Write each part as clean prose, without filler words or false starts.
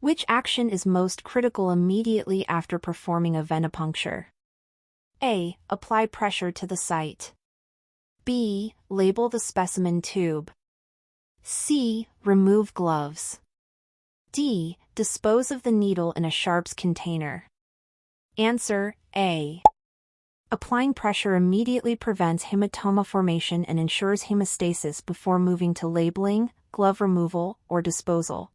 Which action is most critical immediately after performing a venipuncture? A. Apply pressure to the site. B. Label the specimen tube. C. Remove gloves. D. Dispose of the needle in a sharps container. Answer: A. Applying pressure immediately prevents hematoma formation and ensures hemostasis before moving to labeling, glove removal, or disposal.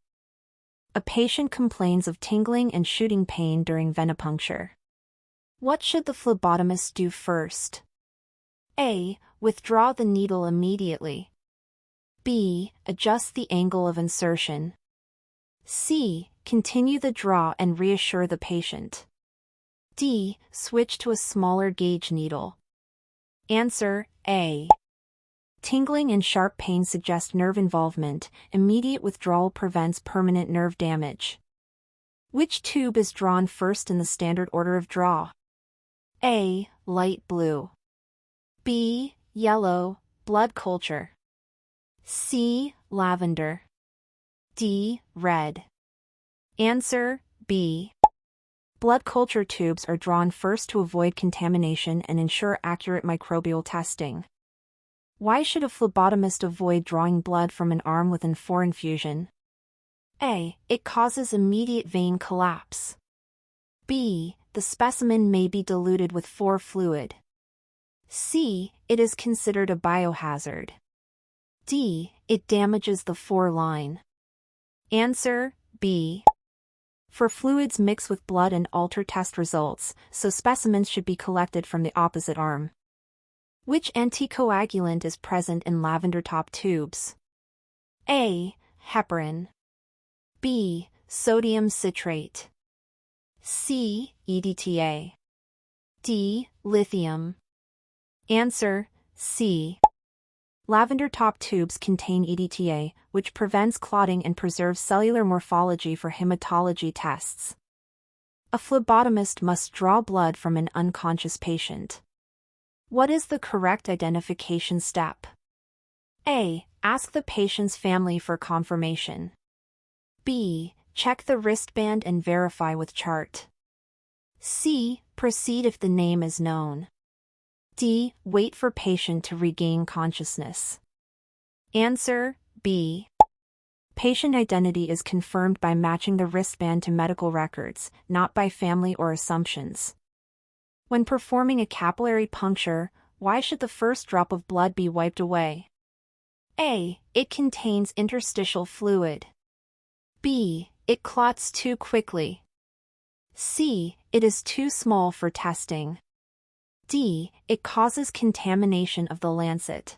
A patient complains of tingling and shooting pain during venipuncture. What should the phlebotomist do first? A. Withdraw the needle immediately. B. Adjust the angle of insertion. C. Continue the draw and reassure the patient. D. Switch to a smaller gauge needle. Answer: A. Tingling and sharp pain suggest nerve involvement. Immediate withdrawal prevents permanent nerve damage. Which tube is drawn first in the standard order of draw? A. Light blue. B. Yellow, blood culture. C. Lavender. D. Red. Answer: B. Blood culture tubes are drawn first to avoid contamination and ensure accurate microbial testing. Why should a phlebotomist avoid drawing blood from an arm with an4 infusion? A. It causes immediate vein collapse. B. The specimen may be diluted with 4 fluid. C. It is considered a biohazard. D. It damages the 4 line. Answer: B. For fluids mix with blood and alter test results, so specimens should be collected from the opposite arm. Which anticoagulant is present in lavender top tubes? A. Heparin. B. Sodium citrate. C. EDTA. D. Lithium. Answer: C. Lavender top tubes contain EDTA, which prevents clotting and preserves cellular morphology for hematology tests. A phlebotomist must draw blood from an unconscious patient. What is the correct identification step? A. Ask the patient's family for confirmation. B. Check the wristband and verify with chart. C. Proceed if the name is known. D. Wait for patient to regain consciousness. Answer: B. Patient identity is confirmed by matching the wristband to medical records, not by family or assumptions. When performing a capillary puncture, why should the first drop of blood be wiped away? A. It contains interstitial fluid. B. It clots too quickly. C. It is too small for testing. D. It causes contamination of the lancet.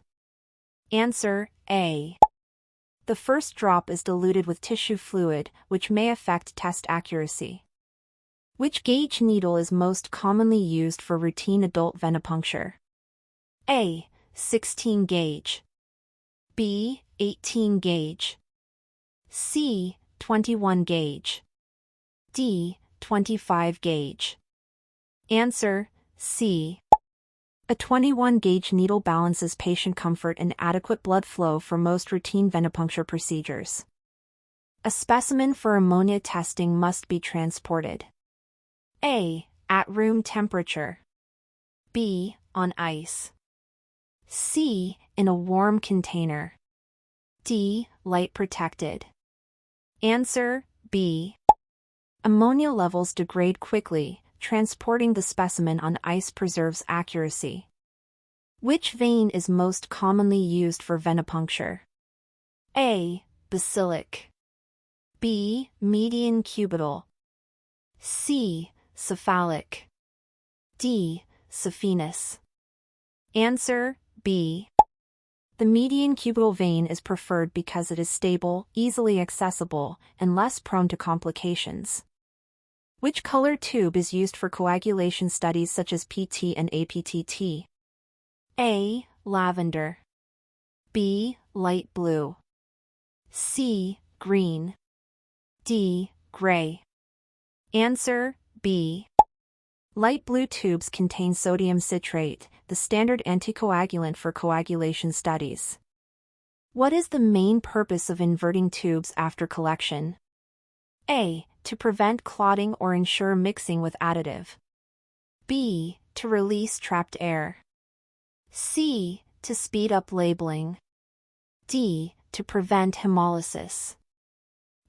Answer: A. The first drop is diluted with tissue fluid, which may affect test accuracy. Which gauge needle is most commonly used for routine adult venipuncture? A. 16 gauge. B. 18 gauge. C. 21 gauge. D. 25 gauge. Answer: C. A 21 gauge needle balances patient comfort and adequate blood flow for most routine venipuncture procedures. A specimen for ammonia testing must be transported. A. At room temperature. B. On ice. C. In a warm container. D. Light protected. Answer: B. Ammonia levels degrade quickly. Transporting the specimen on ice preserves accuracy. Which vein is most commonly used for venipuncture? A. Basilic. B. Median cubital. C. Cephalic. D. Saphenous. Answer: B. The median cubital vein is preferred because it is stable, easily accessible, and less prone to complications. Which color tube is used for coagulation studies such as PT and APTT? A. Lavender. B. Light blue. C. Green. D. Gray. Answer: B. Light blue tubes contain sodium citrate, the standard anticoagulant for coagulation studies. What is the main purpose of inverting tubes after collection? A. To prevent clotting or ensure mixing with additive. B. To release trapped air. C. To speed up labeling. D. To prevent hemolysis.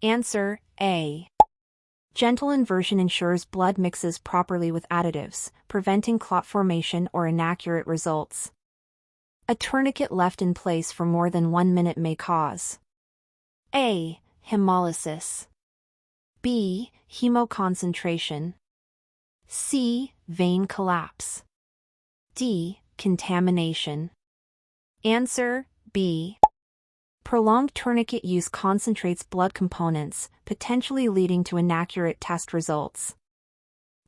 Answer A. Gentle inversion ensures blood mixes properly with additives, preventing clot formation or inaccurate results. A tourniquet left in place for more than 1 minute may cause A. Hemolysis. B. Hemoconcentration. C. Vein collapse. D. Contamination. Answer B. Prolonged tourniquet use concentrates blood components, potentially leading to inaccurate test results.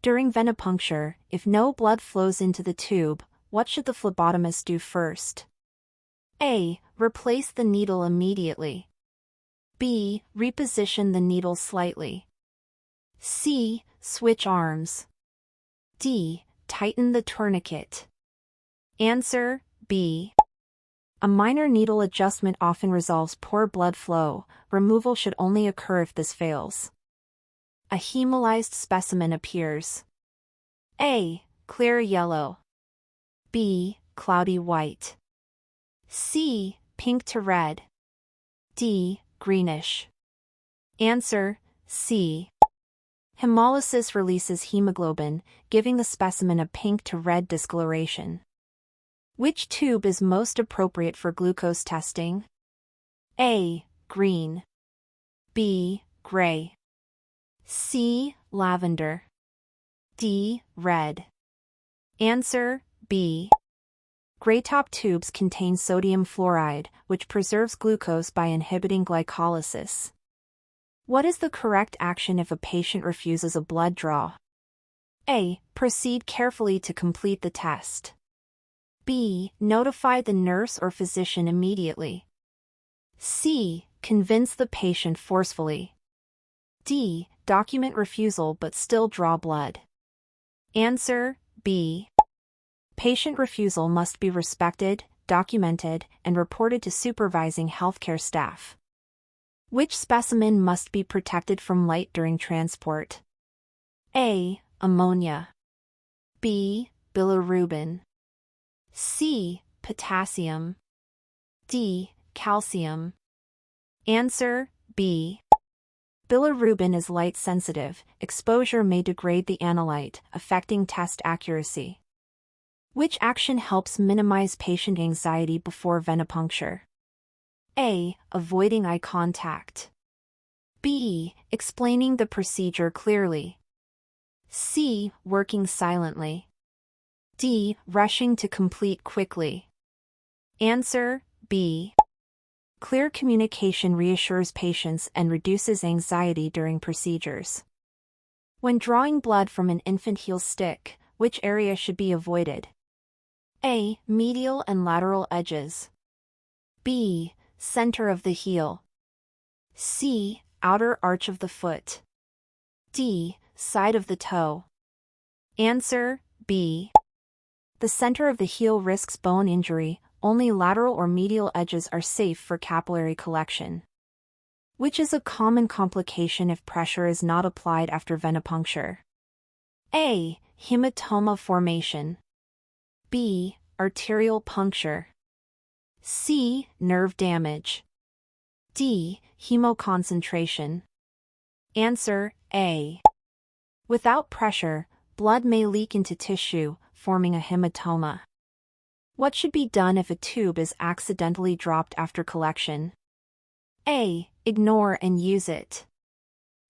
During venipuncture, if no blood flows into the tube, what should the phlebotomist do first? A. Replace the needle immediately. B. Reposition the needle slightly. C. Switch arms. D. Tighten the tourniquet. Answer B. A minor needle adjustment often resolves poor blood flow. Removal should only occur if this fails. A hemolyzed specimen appears. A. Clear yellow. B. Cloudy white. C. Pink to red. D. Greenish. Answer C. Hemolysis releases hemoglobin, giving the specimen a pink to red discoloration. Which tube is most appropriate for glucose testing? A. Green. B. Gray. C. Lavender. D. Red. Answer B. Gray top tubes contain sodium fluoride, which preserves glucose by inhibiting glycolysis. What is the correct action if a patient refuses a blood draw? A. Proceed carefully to complete the test. B. Notify the nurse or physician immediately. C. Convince the patient forcefully. D. Document refusal but still draw blood. Answer B. Patient refusal must be respected, documented, and reported to supervising healthcare staff. Which specimen must be protected from light during transport? A. Ammonia. B. Bilirubin. C. Potassium. D. Calcium. Answer B. Bilirubin is light sensitive. Exposure may degrade the analyte, affecting test accuracy. Which action helps minimize patient anxiety before venipuncture? A. Avoiding eye contact. B. Explaining the procedure clearly. C. Working silently. D. Rushing to complete quickly. Answer B. Clear communication reassures patients and reduces anxiety during procedures. When drawing blood from an infant heel stick, which area should be avoided? A. Medial and lateral edges. B. Center of the heel. C. Outer arch of the foot. D. Side of the toe. Answer B. The center of the heel risks bone injury. Only lateral or medial edges are safe for capillary collection. Which is a common complication if pressure is not applied after venipuncture? A. Hematoma formation. B. Arterial puncture. C. Nerve damage. D. Hemoconcentration. Answer A. Without pressure, blood may leak into tissue, forming a hematoma. What should be done if a tube is accidentally dropped after collection? A. Ignore and use it.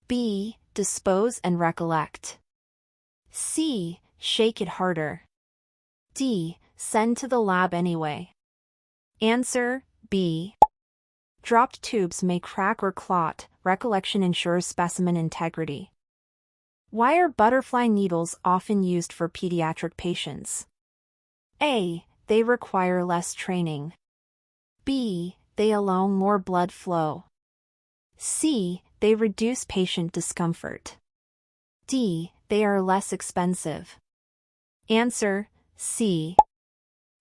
B. Dispose and recollect. C. Shake it harder. D. Send to the lab anyway. Answer B. Dropped tubes may crack or clot. Recollection ensures specimen integrity. Why are butterfly needles often used for pediatric patients? A. They require less training. B. They allow more blood flow. C. They reduce patient discomfort. D. They are less expensive. Answer C.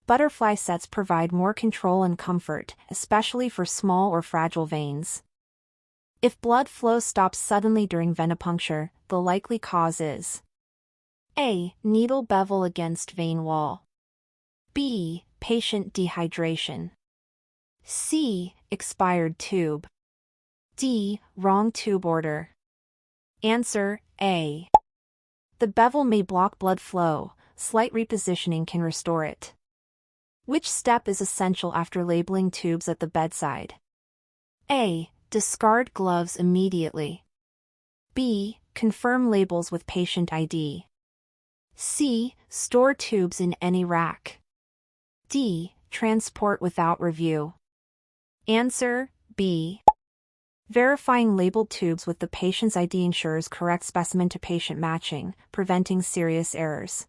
Butterfly sets provide more control and comfort, especially for small or fragile veins. If blood flow stops suddenly during venipuncture, the likely cause is A. Needle bevel against vein wall. B. Patient dehydration. C. Expired tube. D. Wrong tube order. Answer A. The bevel may block blood flow. Slight repositioning can restore it. Which step is essential after labeling tubes at the bedside? A. Discard gloves immediately. B. Confirm labels with patient ID. C. Store tubes in any rack. D. Transport without review. Answer B. Verifying labeled tubes with the patient's ID ensures correct specimen to patient matching, preventing serious errors.